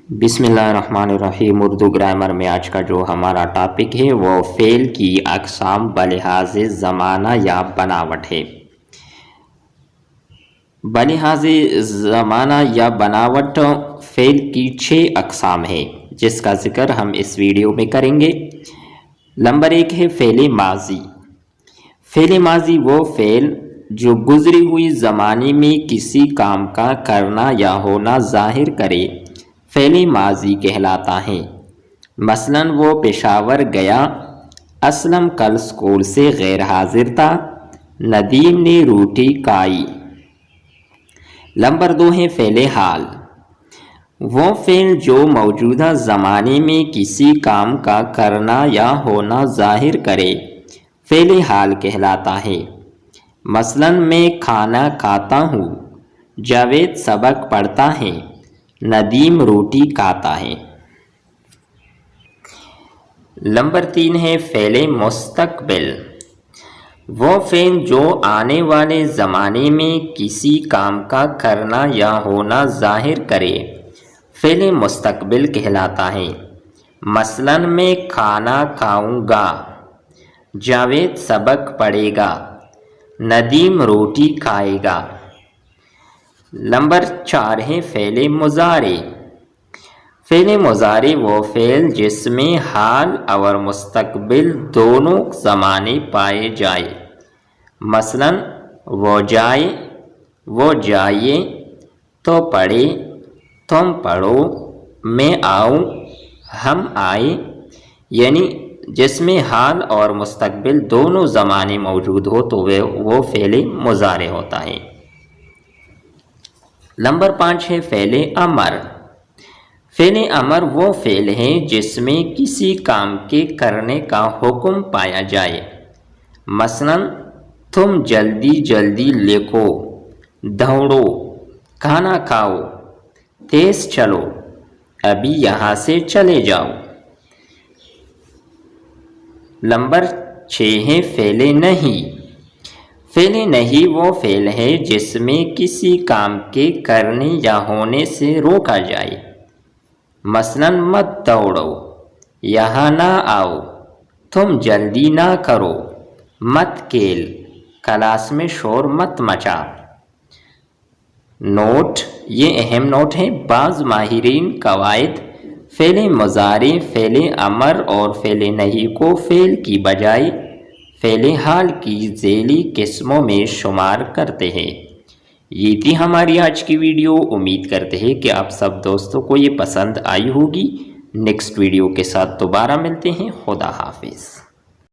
بسم اللہ الرحمن الرحیم۔ اردو گرامر میں آج کا جو ہمارا ٹاپک ہے وہ فعل کی اقسام بلحاظ زمانہ یا بناوٹ ہے۔ بلحاظ زمانہ یا بناوٹ فعل کی 6 اقسام ہے جس کا ذکر ہم اس ویڈیو میں کریں گے۔ نمبر 1 ہے فعل ماضی۔ فعل ماضی وہ فعل جو گزری ہوئی زمانے میں کسی کام کا کرنا یا ہونا ظاہر کرے فعل ماضی کہلاتا ہے۔ مثلاً وہ پشاور گیا، اسلم کل اسکول سے غیر حاضر تھا، ندیم نے روٹی کھائی۔ نمبر 2 ہے فعل حال۔ وہ فعل جو موجودہ زمانے میں کسی کام کا کرنا یا ہونا ظاہر کرے فعل حال کہلاتا ہے۔ مثلاً میں کھانا کھاتا ہوں، جاوید سبق پڑھتا ہے، ندیم روٹی کھاتا ہے۔ نمبر 3 ہے فعل مستقبل۔ وہ فعل جو آنے والے زمانے میں کسی کام کا کرنا یا ہونا ظاہر کرے فعل مستقبل کہلاتا ہے۔ مثلاً میں کھانا کھاؤں گا، جاوید سبق پڑھے گا، ندیم روٹی کھائے گا۔ نمبر 4 ہے فعل مضارع۔ فعل مضارع وہ فعل جس میں حال اور مستقبل دونوں زمانے پائے جائے۔ مثلاً وہ جائے، وہ جائیے، تو پڑھے، تم پڑھو، میں آؤں، ہم آئے، یعنی جس میں حال اور مستقبل دونوں زمانے موجود ہو تو وہ فعل مضارع ہوتا ہے۔ نمبر 5 ہے فعل امر۔ فعل امر وہ فعل ہے جس میں کسی کام کے کرنے کا حکم پایا جائے۔ مثلاً تم جلدی جلدی لکھو، دوڑو، کھانا کھاؤ، تیز چلو، ابھی یہاں سے چلے جاؤ۔ نمبر 6 ہے فعل نہیں۔ فعل نہیں وہ فعل ہے جس میں کسی کام کے کرنے یا ہونے سے روکا جائے۔ مثلاً مت دوڑو، یہاں نہ آؤ، تم جلدی نہ کرو، مت کھیل، کلاس میں شور مت مچا۔ نوٹ، یہ اہم نوٹ ہے، بعض ماہرین قواعد فعل مضارع، فعل امر اور فعل نہیں کو فعل کی بجائے فعل حال کی ذیلی قسموں میں شمار کرتے ہیں۔ یہ تھی ہماری آج کی ویڈیو۔ امید کرتے ہیں کہ آپ سب دوستوں کو یہ پسند آئی ہوگی۔ نیکسٹ ویڈیو کے ساتھ دوبارہ ملتے ہیں۔ خدا حافظ۔